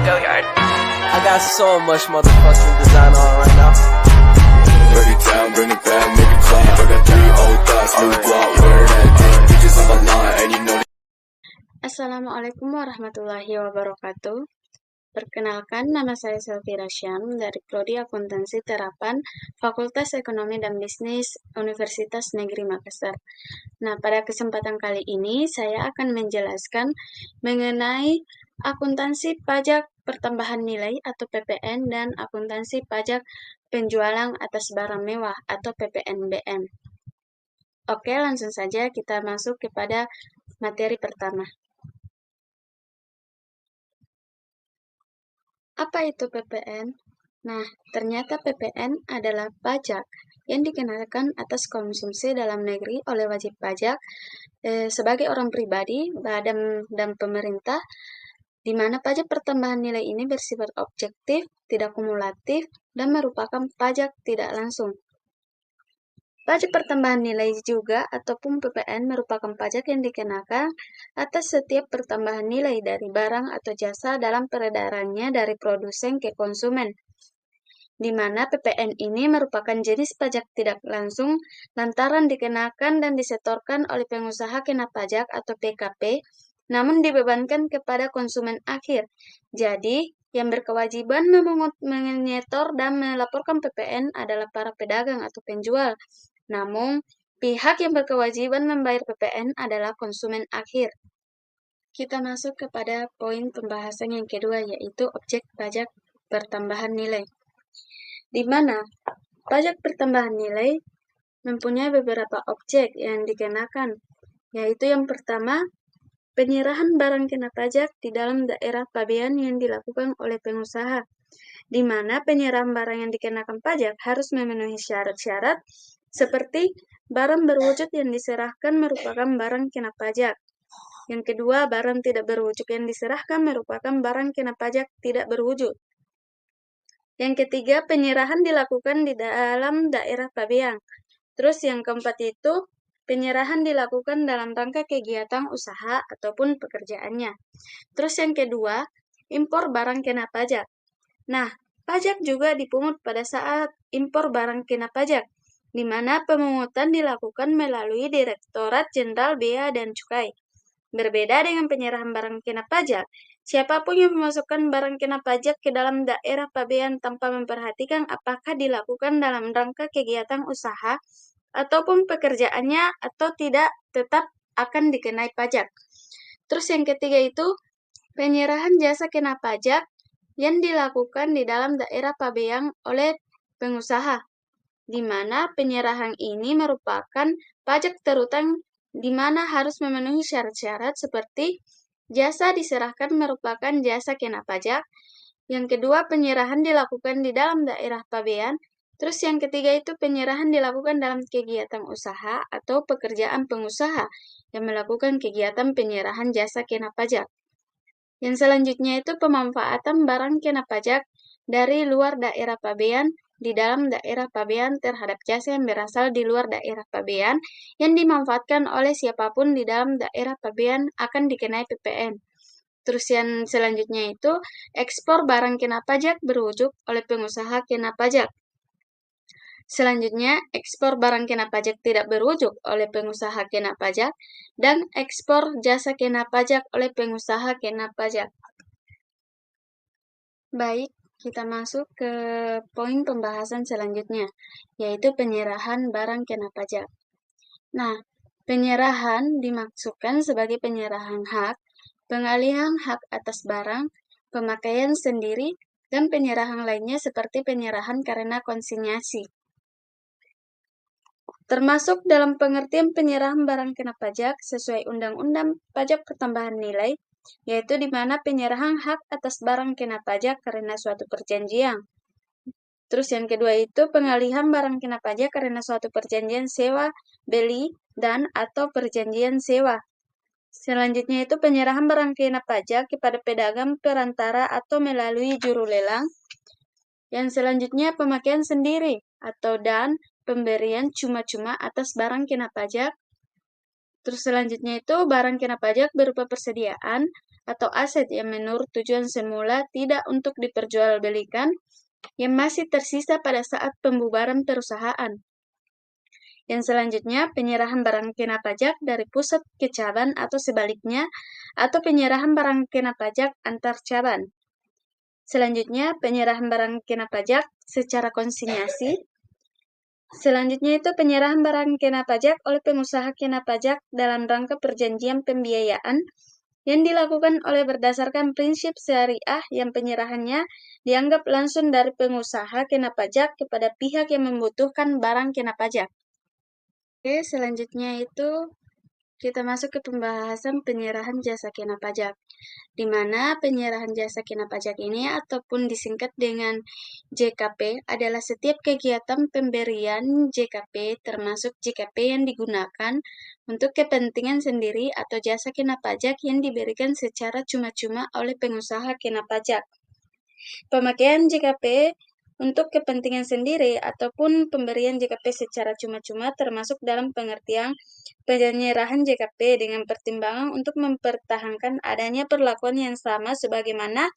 Gilliard. I got so much motherfucking design on right now. Break it down, bring it back, make it clap. I got 3 old thoughts, new guap, wear that dick, bitches on my line, and you know. Assalamualaikum warahmatullahi wabarakatuh. Perkenalkan, nama saya Selvira Syam dari Prodi Akuntansi Terapan Fakultas Ekonomi dan Bisnis Universitas Negeri Makassar. Nah, pada kesempatan kali ini saya akan menjelaskan mengenai akuntansi pajak pertambahan nilai atau PPN dan akuntansi pajak penjualan atas barang mewah atau PPNBM. Oke, langsung saja kita masuk kepada materi pertama. Apa itu PPN? Nah, ternyata PPN adalah pajak yang dikenakan atas konsumsi dalam negeri oleh wajib pajak sebagai orang pribadi, badan dan pemerintah, di mana pajak pertambahan nilai ini bersifat objektif, tidak kumulatif, dan merupakan pajak tidak langsung. Pajak pertambahan nilai juga ataupun PPN merupakan pajak yang dikenakan atas setiap pertambahan nilai dari barang atau jasa dalam peredarannya dari produsen ke konsumen, di mana PPN ini merupakan jenis pajak tidak langsung lantaran dikenakan dan disetorkan oleh pengusaha kena pajak atau PKP, namun dibebankan kepada konsumen akhir. Jadi, yang berkewajiban memungut, menyetor, dan melaporkan PPN adalah para pedagang atau penjual. Namun, pihak yang berkewajiban membayar PPN adalah konsumen akhir. Kita masuk kepada poin pembahasan yang kedua, yaitu objek pajak pertambahan nilai. Di mana pajak pertambahan nilai mempunyai beberapa objek yang dikenakan, yaitu yang pertama, penyerahan barang kena pajak di dalam daerah pabean yang dilakukan oleh pengusaha, di mana penyerahan barang yang dikenakan pajak harus memenuhi syarat-syarat seperti barang berwujud yang diserahkan merupakan barang kena pajak. Yang kedua, barang tidak berwujud yang diserahkan merupakan barang kena pajak tidak berwujud. Yang ketiga, penyerahan dilakukan di dalam daerah pabean. Terus yang keempat itu, penyerahan dilakukan dalam rangka kegiatan usaha ataupun pekerjaannya. Terus yang kedua, impor barang kena pajak. Nah, pajak juga dipungut pada saat impor barang kena pajak, di mana pemungutan dilakukan melalui Direktorat Jenderal Bea dan Cukai. Berbeda dengan penyerahan barang kena pajak, siapapun yang memasukkan barang kena pajak ke dalam daerah pabean tanpa memperhatikan apakah dilakukan dalam rangka kegiatan usaha ataupun pekerjaannya atau tidak, tetap akan dikenai pajak. Terus yang ketiga itu, penyerahan jasa kena pajak yang dilakukan di dalam daerah pabean oleh pengusaha, di mana penyerahan ini merupakan pajak terutang di mana harus memenuhi syarat-syarat seperti jasa diserahkan merupakan jasa kena pajak. Yang kedua, penyerahan dilakukan di dalam daerah pabean. Terus yang ketiga itu penyerahan dilakukan dalam kegiatan usaha atau pekerjaan pengusaha yang melakukan kegiatan penyerahan jasa kena pajak. Yang selanjutnya itu pemanfaatan barang kena pajak dari luar daerah pabean di dalam daerah pabean terhadap jasa yang berasal di luar daerah pabean yang dimanfaatkan oleh siapapun di dalam daerah pabean akan dikenai PPN. Terus yang selanjutnya itu ekspor barang kena pajak berwujud oleh pengusaha kena pajak. Selanjutnya, ekspor barang kena pajak tidak berwujud oleh pengusaha kena pajak dan ekspor jasa kena pajak oleh pengusaha kena pajak. Baik, kita masuk ke poin pembahasan selanjutnya, yaitu penyerahan barang kena pajak. Nah, penyerahan dimaksudkan sebagai penyerahan hak, pengalihan hak atas barang, pemakaian sendiri, dan penyerahan lainnya seperti penyerahan karena konsinyasi. Termasuk dalam pengertian penyerahan barang kena pajak sesuai Undang-Undang Pajak Pertambahan Nilai, yaitu di mana penyerahan hak atas barang kena pajak karena suatu perjanjian. Terus yang kedua itu pengalihan barang kena pajak karena suatu perjanjian sewa, beli, dan atau perjanjian sewa. Selanjutnya itu penyerahan barang kena pajak kepada pedagang perantara atau melalui juru lelang. Yang selanjutnya pemakaian sendiri atau dan pemberian cuma-cuma atas barang kena pajak. Terus selanjutnya itu barang kena pajak berupa persediaan atau aset yang menurut tujuan semula tidak untuk diperjualbelikan yang masih tersisa pada saat pembubaran perusahaan. Yang selanjutnya, penyerahan barang kena pajak dari pusat ke cabang atau sebaliknya, atau penyerahan barang kena pajak antar cabang. Selanjutnya, penyerahan barang kena pajak secara konsinyasi. Selanjutnya itu penyerahan barang kena pajak oleh pengusaha kena pajak dalam rangka perjanjian pembiayaan yang dilakukan oleh berdasarkan prinsip syariah yang penyerahannya dianggap langsung dari pengusaha kena pajak kepada pihak yang membutuhkan barang kena pajak. Oke, selanjutnya itu kita masuk ke pembahasan penyerahan jasa kena pajak, di mana penyerahan jasa kena pajak ini ataupun disingkat dengan JKP adalah setiap kegiatan pemberian JKP termasuk JKP yang digunakan untuk kepentingan sendiri atau jasa kena pajak yang diberikan secara cuma-cuma oleh pengusaha kena pajak. Pemakaian JKP untuk kepentingan sendiri ataupun pemberian JKP secara cuma-cuma termasuk dalam pengertian penyerahan JKP dengan pertimbangan untuk mempertahankan adanya perlakuan yang sama sebagaimana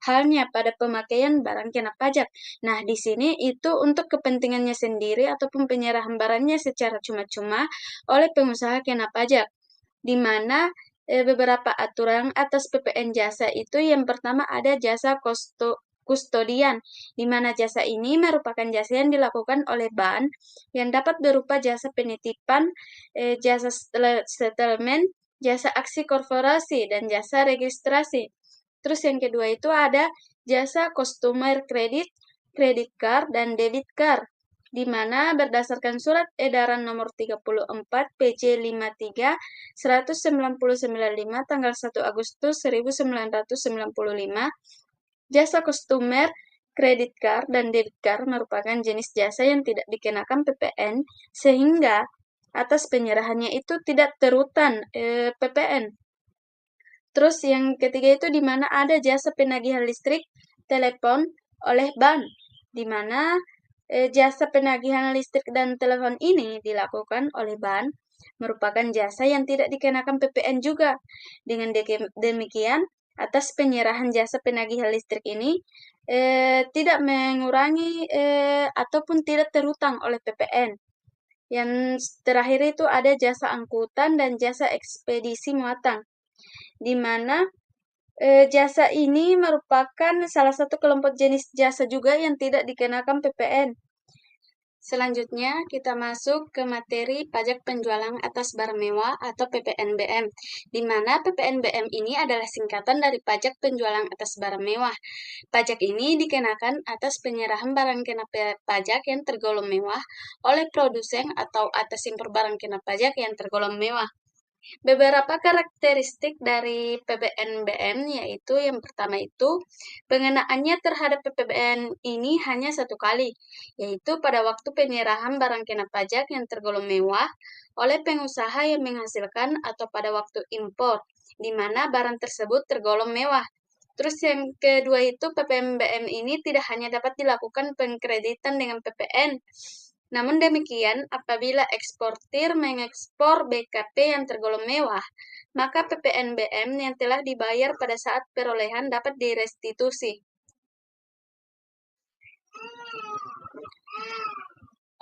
halnya pada pemakaian barang kena pajak. Nah, di sini itu untuk kepentingannya sendiri ataupun penyerahan barangnya secara cuma-cuma oleh pengusaha kena pajak, di mana beberapa aturan atas PPN jasa itu yang pertama ada jasa kustodian, di mana jasa ini merupakan jasa yang dilakukan oleh bank yang dapat berupa jasa penitipan, jasa settlement, jasa aksi korporasi, dan jasa registrasi. Terus yang kedua itu ada jasa customer credit, credit card, dan debit card, di mana berdasarkan Surat Edaran Nomor 34 PJ 53 1995 tanggal 1 Agustus 1995, jasa customer, credit card, dan debit card merupakan jenis jasa yang tidak dikenakan PPN, sehingga atas penyerahannya itu tidak terutan PPN. Terus yang ketiga itu di mana ada jasa penagihan listrik, telepon oleh bank, di mana jasa penagihan listrik dan telepon ini dilakukan oleh bank merupakan jasa yang tidak dikenakan PPN juga. Dengan demikian, atas penyerahan jasa penagihan listrik ini tidak mengurangi ataupun tidak terhutang oleh PPN. Yang terakhir itu ada jasa angkutan dan jasa ekspedisi muatan, di mana jasa ini merupakan salah satu kelompok jenis jasa juga yang tidak dikenakan PPN. Selanjutnya, kita masuk ke materi pajak penjualan atas barang mewah atau PPNBM, di mana PPNBM ini adalah singkatan dari pajak penjualan atas barang mewah. Pajak ini dikenakan atas penyerahan barang kena pajak yang tergolong mewah oleh produsen atau atas impor barang kena pajak yang tergolong mewah. Beberapa karakteristik dari PPNBM yaitu yang pertama itu pengenaannya terhadap PPN ini hanya satu kali, yaitu pada waktu penyerahan barang kena pajak yang tergolong mewah oleh pengusaha yang menghasilkan atau pada waktu impor, di mana barang tersebut tergolong mewah. Terus yang kedua itu PPNBM ini tidak hanya dapat dilakukan pengkreditan dengan PPN, namun demikian, apabila eksportir mengekspor BKP yang tergolong mewah, maka PPNBM yang telah dibayar pada saat perolehan dapat direstitusi.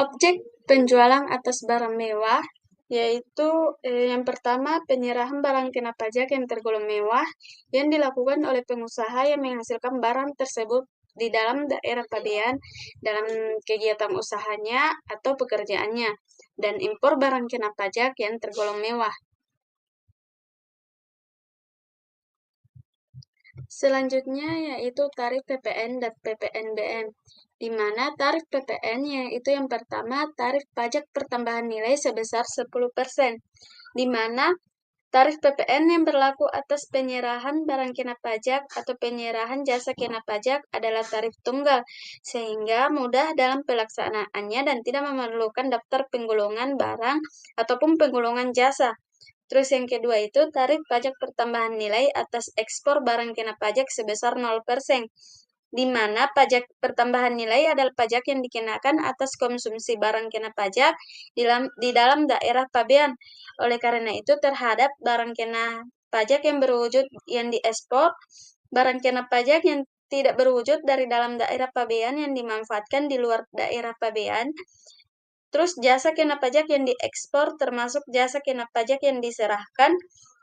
Objek penjualan atas barang mewah yaitu yang pertama penyerahan barang kena pajak yang tergolong mewah yang dilakukan oleh pengusaha yang menghasilkan barang tersebut di dalam daerah pabean dalam kegiatan usahanya atau pekerjaannya, dan impor barang kena pajak yang tergolong mewah. Selanjutnya yaitu tarif PPN dan PPNBM, di mana tarif PPN yaitu yang pertama tarif pajak pertambahan nilai sebesar 10%, di mana tarif PPN yang berlaku atas penyerahan barang kena pajak atau penyerahan jasa kena pajak adalah tarif tunggal, sehingga mudah dalam pelaksanaannya dan tidak memerlukan daftar penggolongan barang ataupun penggolongan jasa. Terus yang kedua itu tarif pajak pertambahan nilai atas ekspor barang kena pajak sebesar 0%, di mana pajak pertambahan nilai adalah pajak yang dikenakan atas konsumsi barang kena pajak di dalam daerah pabean. Oleh karena itu terhadap barang kena pajak yang berwujud yang diekspor, barang kena pajak yang tidak berwujud dari dalam daerah pabean yang dimanfaatkan di luar daerah pabean, terus jasa kena pajak yang diekspor termasuk jasa kena pajak yang diserahkan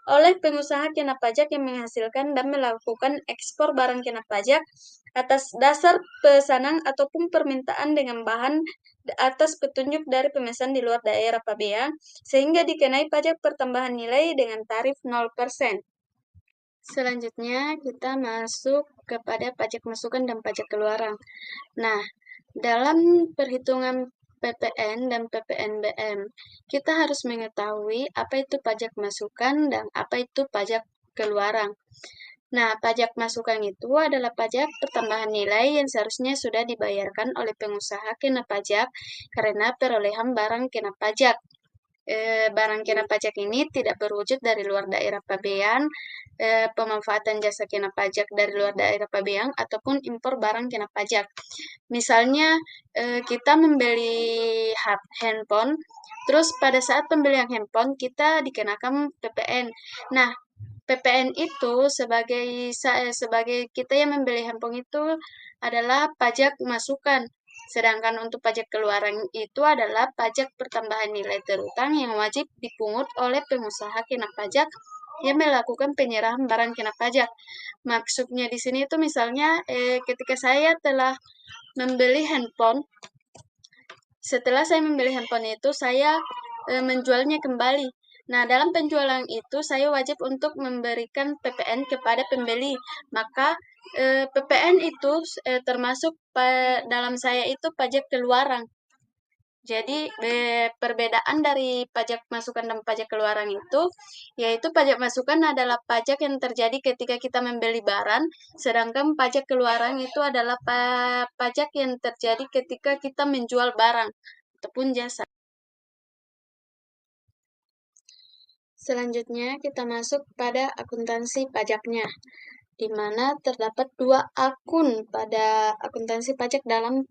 oleh pengusaha kena pajak yang menghasilkan dan melakukan ekspor barang kena pajak atas dasar pesanan ataupun permintaan dengan bahan atas petunjuk dari pemesan di luar daerah pabean sehingga dikenai pajak pertambahan nilai dengan tarif 0%. Selanjutnya kita masuk kepada pajak masukan dan pajak keluaran. Nah, dalam perhitungan PPN dan PPNBM, kita harus mengetahui apa itu pajak masukan dan apa itu pajak keluaran. Nah, pajak masukan itu adalah pajak pertambahan nilai yang seharusnya sudah dibayarkan oleh pengusaha kena pajak karena perolehan barang kena pajak. Barang kena pajak ini tidak berwujud dari luar daerah pabean, pemanfaatan jasa kena pajak dari luar daerah pabean, ataupun impor barang kena pajak. Misalnya, kita membeli handphone, terus pada saat pembelian handphone kita dikenakan PPN. Nah, PPN itu sebagai kita yang membeli handphone itu adalah pajak masukan. Sedangkan untuk pajak keluaran itu adalah pajak pertambahan nilai terutang yang wajib dipungut oleh pengusaha kena pajak yang melakukan penyerahan barang kena pajak. Maksudnya di sini itu misalnya ketika saya telah membeli handphone, setelah saya membeli handphone itu saya menjualnya kembali. Nah, dalam penjualan itu saya wajib untuk memberikan PPN kepada pembeli. Maka PPN itu termasuk dalam saya itu pajak keluaran. Jadi perbedaan dari pajak masukan dan pajak keluaran itu, yaitu pajak masukan adalah pajak yang terjadi ketika kita membeli barang, sedangkan pajak keluaran itu adalah pajak yang terjadi ketika kita menjual barang ataupun jasa. Selanjutnya kita masuk pada akuntansi pajaknya, di mana terdapat dua akun pada akuntansi pajak dalam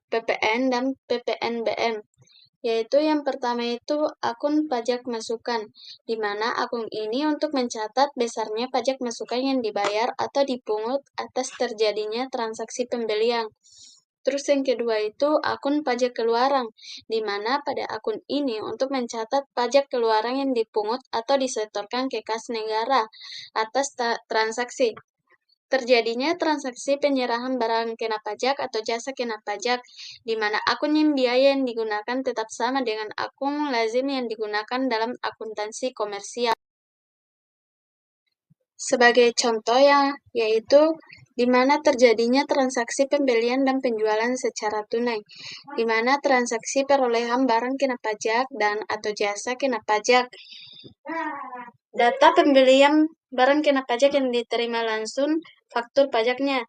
PPN dan PPNBM, yaitu yang pertama itu akun pajak masukan, di mana akun ini untuk mencatat besarnya pajak masukan yang dibayar atau dipungut atas terjadinya transaksi pembelian. Terus yang kedua itu akun pajak keluaran, di mana pada akun ini untuk mencatat pajak keluaran yang dipungut atau disetorkan ke kas negara atas transaksi terjadinya transaksi penyerahan barang kena pajak atau jasa kena pajak, di mana akun yang biaya yang digunakan tetap sama dengan akun lazim yang digunakan dalam akuntansi komersial. Sebagai contoh yaitu di mana terjadinya transaksi pembelian dan penjualan secara tunai, di mana transaksi perolehan barang kena pajak dan atau jasa kena pajak. Data pembelian barang kena pajak yang diterima langsung faktur pajaknya,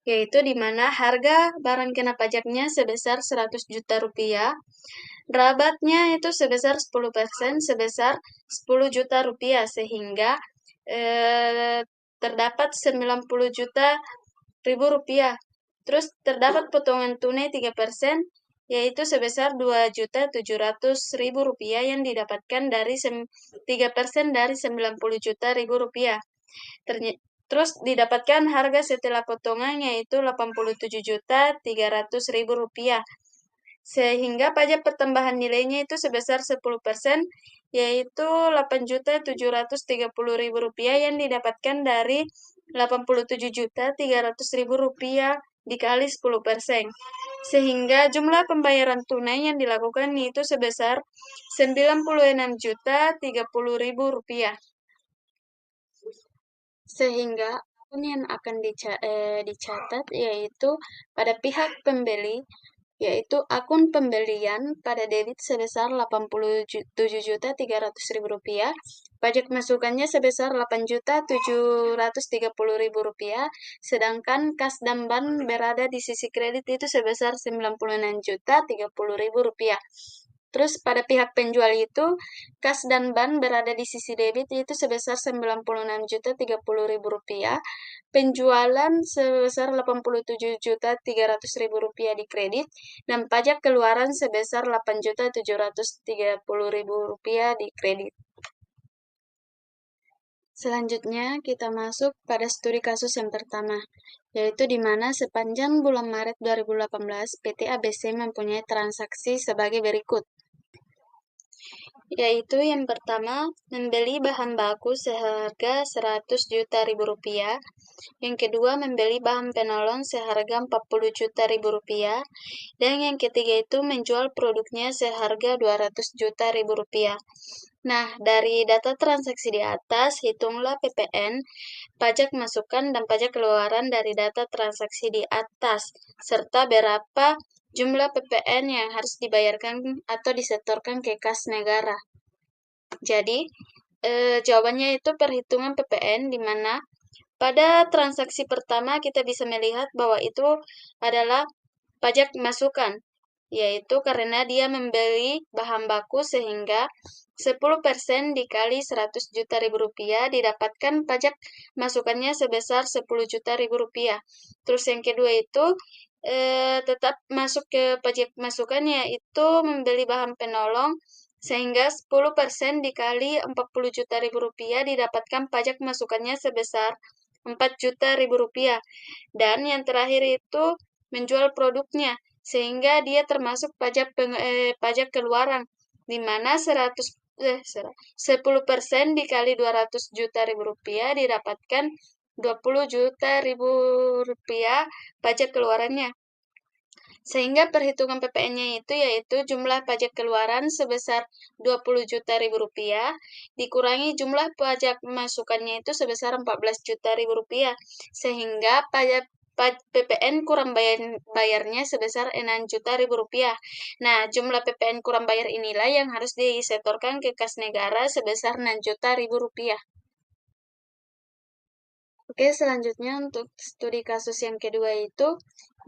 yaitu di mana harga barang kena pajaknya sebesar 100 juta rupiah, rabatnya itu sebesar 10% sebesar 10 juta rupiah, sehingga terdapat 90 juta ribu rupiah. Terus terdapat potongan tunai 3%, yaitu sebesar 2.700.000 rupiah yang didapatkan dari 3% dari 90 juta ribu rupiah. Terus didapatkan harga setelah potongan yaitu 87.300.000 rupiah. Sehingga pajak pertambahan nilainya itu sebesar 10%, yaitu 8.730.000 rupiah yang didapatkan dari 87.300.000 rupiah dikali 10%. Sehingga jumlah pembayaran tunai yang dilakukan itu sebesar 96.030.000 rupiah. Sehingga akun yang akan dicatat yaitu pada pihak pembeli, yaitu akun pembelian pada debit sebesar 87.300.000 rupiah, pajak masukannya sebesar 8.730.000 rupiah, sedangkan kas dan ban berada di sisi kredit itu sebesar 96.030.000 rupiah. Terus pada pihak penjual itu, kas dan ban berada di sisi debit itu sebesar 96.030.000 rupiah, penjualan sebesar 87.300.000 rupiah di kredit, dan pajak keluaran sebesar 8.730.000 rupiah di kredit. Selanjutnya, kita masuk pada studi kasus yang pertama, yaitu di mana sepanjang bulan Maret 2018, PT ABC mempunyai transaksi sebagai berikut. Yaitu yang pertama, membeli bahan baku seharga 100 juta ribu rupiah. Yang kedua, membeli bahan penolong seharga 40 juta ribu rupiah. Dan yang ketiga itu menjual produknya seharga 200 juta ribu rupiah. Nah, dari data transaksi di atas, hitunglah PPN, pajak masukan, dan pajak keluaran dari data transaksi di atas, serta berapa jumlah PPN yang harus dibayarkan atau disetorkan ke kas negara. Jadi, jawabannya itu perhitungan PPN, di mana pada transaksi pertama kita bisa melihat bahwa itu adalah pajak masukan, yaitu karena dia membeli bahan baku sehingga 10% dikali 100 juta ribu rupiah didapatkan pajak masukannya sebesar 10 juta ribu rupiah. Terus yang kedua itu tetap masuk ke pajak masukannya itu membeli bahan penolong sehingga 10% dikali 40 juta ribu rupiah didapatkan pajak masukannya sebesar 4 juta ribu rupiah. Dan yang terakhir itu menjual produknya sehingga dia termasuk pajak keluaran, di mana 10% dikali 200 juta ribu rupiah didapatkan 20 juta ribu rupiah pajak keluarannya. Sehingga perhitungan PPN-nya itu yaitu jumlah pajak keluaran sebesar 20 juta ribu rupiah dikurangi jumlah pajak masukannya itu sebesar 14 juta ribu rupiah. Sehingga PPN kurang bayarnya sebesar 6 juta ribu rupiah. Nah, jumlah PPN kurang bayar inilah yang harus disetorkan ke kas negara sebesar 6 juta ribu rupiah. Oke, selanjutnya untuk studi kasus yang kedua itu,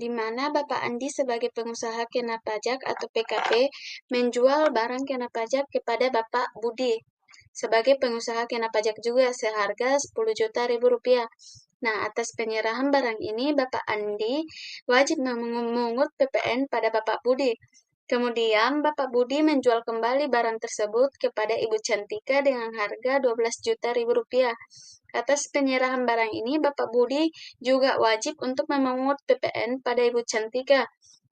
di mana Bapak Andi sebagai pengusaha kena pajak atau PKP menjual barang kena pajak kepada Bapak Budi sebagai pengusaha kena pajak juga seharga 10 juta ribu rupiah. Nah, atas penyerahan barang ini, Bapak Andi wajib memungut PPN pada Bapak Budi. Kemudian, Bapak Budi menjual kembali barang tersebut kepada Ibu Cantika dengan harga 12 juta ribu rupiah. Atas penyerahan barang ini, Bapak Budi juga wajib untuk memungut PPN pada Ibu Cantika.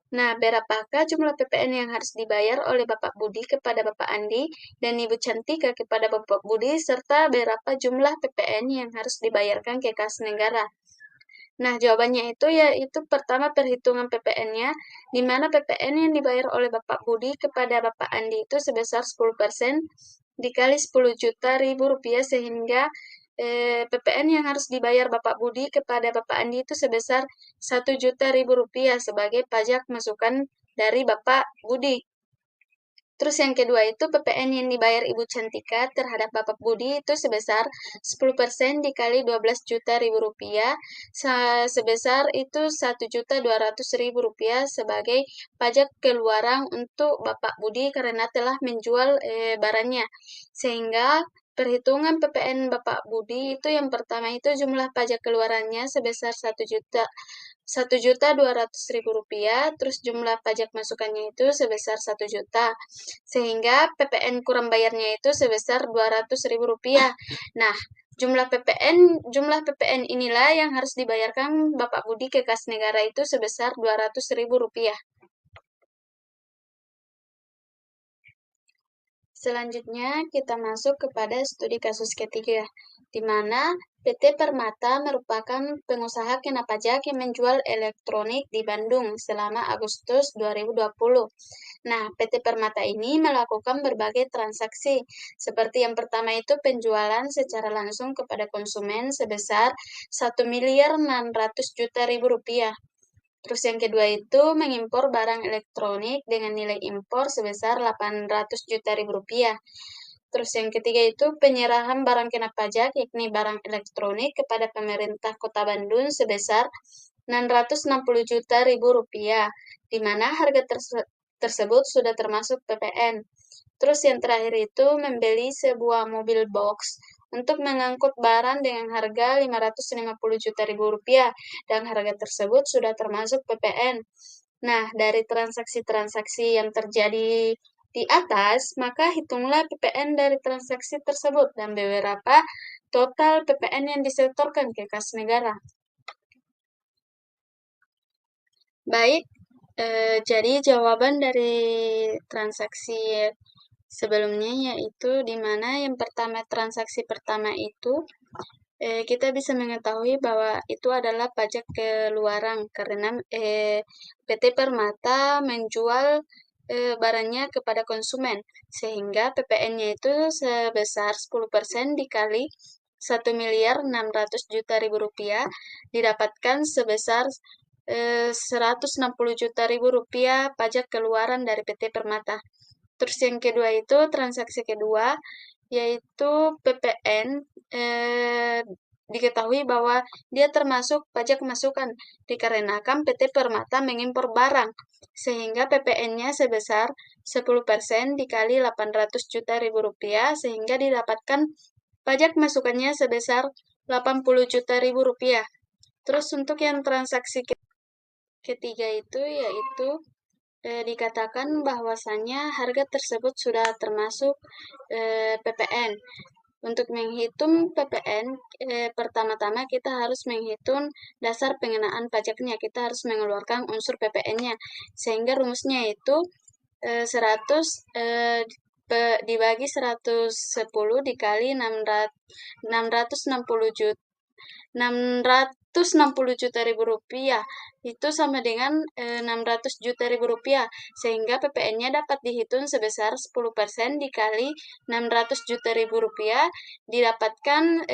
Nah, berapakah jumlah PPN yang harus dibayar oleh Bapak Budi kepada Bapak Andi dan Ibu Cantika kepada Bapak Budi, serta berapa jumlah PPN yang harus dibayarkan ke kas negara? Nah, jawabannya itu yaitu pertama perhitungan PPN-nya, di mana PPN yang dibayar oleh Bapak Budi kepada Bapak Andi itu sebesar 10% dikali 10 juta ribu rupiah, sehingga PPN yang harus dibayar Bapak Budi kepada Bapak Andi itu sebesar 1 juta ribu rupiah sebagai pajak masukan dari Bapak Budi. Terus yang kedua itu PPN yang dibayar Ibu Cantika terhadap Bapak Budi itu sebesar 10% dikali 12 juta ribu rupiah, sebesar itu 1.200.000 rupiah sebagai pajak keluaran untuk Bapak Budi karena telah menjual barangnya. Sehingga perhitungan PPN Bapak Budi itu yang pertama itu jumlah pajak keluarannya sebesar 1.200.000 rupiah, terus jumlah pajak masukannya itu sebesar 1 juta, sehingga PPN kurang bayarnya itu sebesar 200.000 rupiah. Nah, jumlah PPN inilah yang harus dibayarkan Bapak Budi ke kas negara itu sebesar 200.000 rupiah. Selanjutnya, kita masuk kepada studi kasus ketiga, di mana PT Permata merupakan pengusaha kena pajak yang menjual elektronik di Bandung selama Agustus 2020. Nah, PT Permata ini melakukan berbagai transaksi, seperti yang pertama itu penjualan secara langsung kepada konsumen sebesar 1.600.000.000 rupiah. Terus yang kedua itu mengimpor barang elektronik dengan nilai impor sebesar 800 juta ribu rupiah. Terus yang ketiga itu penyerahan barang kena pajak yakni barang elektronik kepada pemerintah Kota Bandung sebesar 660 juta ribu rupiah, di mana harga tersebut sudah termasuk PPN. Terus yang terakhir itu membeli sebuah mobil box untuk mengangkut barang dengan harga 550 juta ribu rupiah dan harga tersebut sudah termasuk PPN. Nah, dari transaksi-transaksi yang terjadi di atas, maka hitunglah PPN dari transaksi tersebut dan beberapa total PPN yang disetorkan ke kas negara. Baik, jadi jawaban dari transaksi sebelumnya yaitu di mana yang pertama, transaksi pertama itu kita bisa mengetahui bahwa itu adalah pajak keluaran karena PT Permata menjual barangnya kepada konsumen, sehingga PPN-nya itu sebesar 10% dikali 1.600.000.000 rupiah didapatkan sebesar 160 juta ribu rupiah pajak keluaran dari PT Permata. Terus yang kedua itu transaksi kedua yaitu PPN diketahui bahwa dia termasuk pajak masukan dikarenakan PT Permata mengimpor barang sehingga PPN-nya sebesar 10% dikali 800 juta ribu rupiah sehingga didapatkan pajak masukannya sebesar 80 juta ribu rupiah. Terus untuk yang transaksi ketiga itu yaitu dikatakan bahwasannya harga tersebut sudah termasuk PPN. Untuk menghitung PPN, pertama-tama kita harus menghitung dasar pengenaan pajaknya. Kita harus mengeluarkan unsur PPN-nya. Sehingga rumusnya itu 100 dibagi 110 dikali 660 juta 660 juta ribu rupiah itu sama dengan 600 juta ribu rupiah sehingga PPN-nya dapat dihitung sebesar 10% dikali 600 juta ribu rupiah didapatkan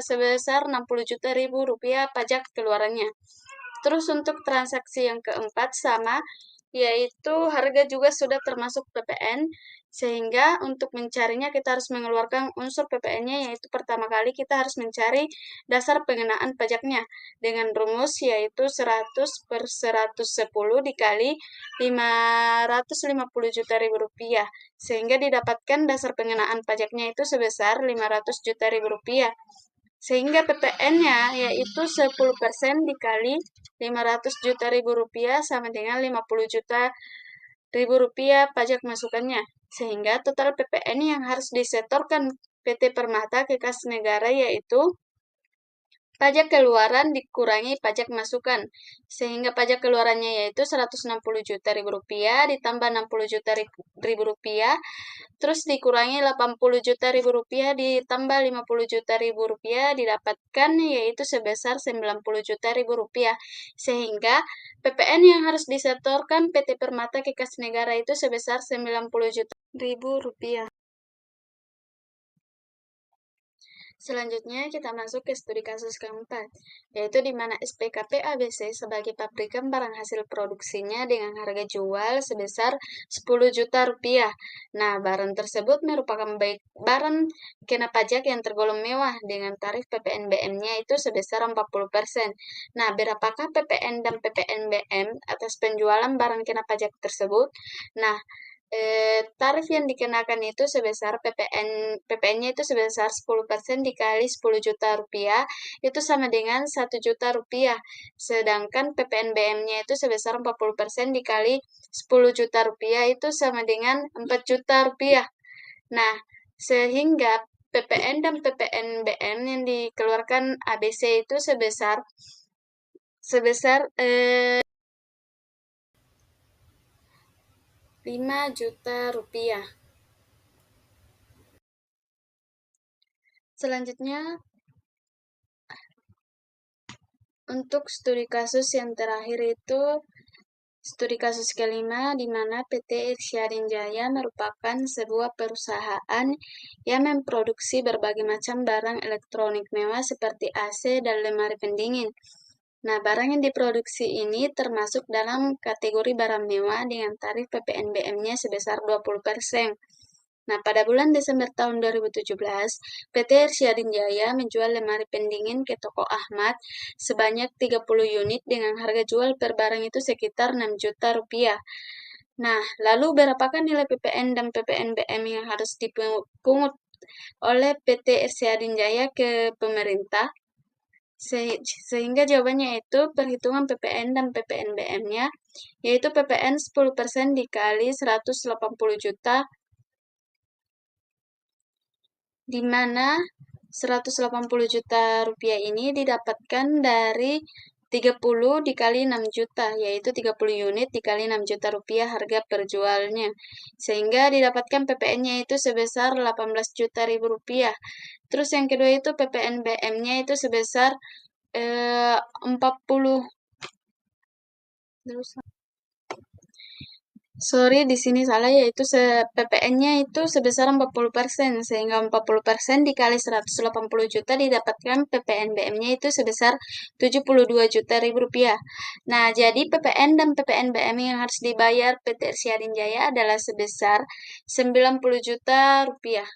sebesar 60 juta ribu rupiah pajak keluarannya. Terus untuk transaksi yang keempat sama yaitu harga juga sudah termasuk PPN sehingga untuk mencarinya kita harus mengeluarkan unsur PPN-nya yaitu pertama kali kita harus mencari dasar pengenaan pajaknya dengan rumus yaitu 100 per 110 dikali 550 juta ribu rupiah sehingga didapatkan dasar pengenaan pajaknya itu sebesar 500 juta ribu rupiah sehingga PPN-nya yaitu 10% dikali 500 juta ribu rupiah sama dengan 50 juta ribu rupiah pajak masukannya. Sehingga total PPN yang harus disetorkan PT Permata ke kas negara yaitu pajak keluaran dikurangi pajak masukan. Sehingga pajak keluarannya yaitu 160 juta ribu rupiah ditambah 60 juta ribu rupiah. Terus dikurangi 80 juta ribu rupiah ditambah 50 juta ribu rupiah didapatkan yaitu sebesar 90 juta ribu rupiah. Sehingga PPN yang harus disetorkan PT Permata ke kas negara itu sebesar 90 juta ribu rupiah. Selanjutnya kita masuk ke studi kasus keempat, yaitu di mana SPKP ABC sebagai pabrikan barang hasil produksinya dengan harga jual sebesar 10 juta rupiah. Nah, barang tersebut merupakan baik barang kena pajak yang tergolong mewah dengan tarif PPNBM-nya itu sebesar 40%. Nah, berapakah PPN dan PPNBM atas penjualan barang kena pajak tersebut? Nah, tarif yang dikenakan itu sebesar PPN-nya itu sebesar 10% dikali 10 juta rupiah itu sama dengan 1 juta rupiah. Sedangkan PPNBM-nya itu sebesar 40% dikali 10 juta rupiah itu sama dengan 4 juta rupiah. Nah, sehingga PPN dan PPNBM yang dikeluarkan ABC itu sebesar 5 juta rupiah. Selanjutnya, untuk studi kasus yang terakhir itu studi kasus kelima di mana PT Irsyadin Jaya merupakan sebuah perusahaan yang memproduksi berbagai macam barang elektronik mewah seperti AC dan lemari pendingin. Nah, barang yang diproduksi ini termasuk dalam kategori barang mewah dengan tarif PPNBM-nya sebesar 20%. Nah, pada bulan Desember tahun 2017, PT Irsyadin Jaya menjual lemari pendingin ke toko Ahmad sebanyak 30 unit dengan harga jual per barang itu sekitar 6 juta rupiah. Nah, lalu berapakah nilai PPN dan PPNBM yang harus dipungut oleh PT Irsyadin Jaya ke pemerintah? Sehingga jawabannya itu perhitungan PPN dan PPNBM-nya, yaitu PPN 10% dikali 180 juta, di mana 180 juta rupiah ini didapatkan dari 30 dikali 6 juta, yaitu 30 unit dikali 6 juta rupiah harga perjualnya. Sehingga didapatkan PPN-nya itu sebesar 18 juta ribu rupiah. Terus yang kedua itu PPN BM-nya itu sebesar 40. Sorry, di sini salah, yaitu PPN-nya itu sebesar 40%, sehingga 40% dikali 180 juta didapatkan PPN BM-nya itu sebesar 72 juta ribu rupiah. Nah, jadi PPN dan PPN BM yang harus dibayar PT Ersiadin Jaya adalah sebesar 90 juta rupiah.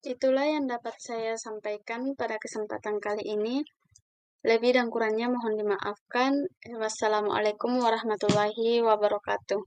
Itulah yang dapat saya sampaikan pada kesempatan kali ini. Lebih dan kurangnya mohon dimaafkan. Wassalamualaikum warahmatullahi wabarakatuh.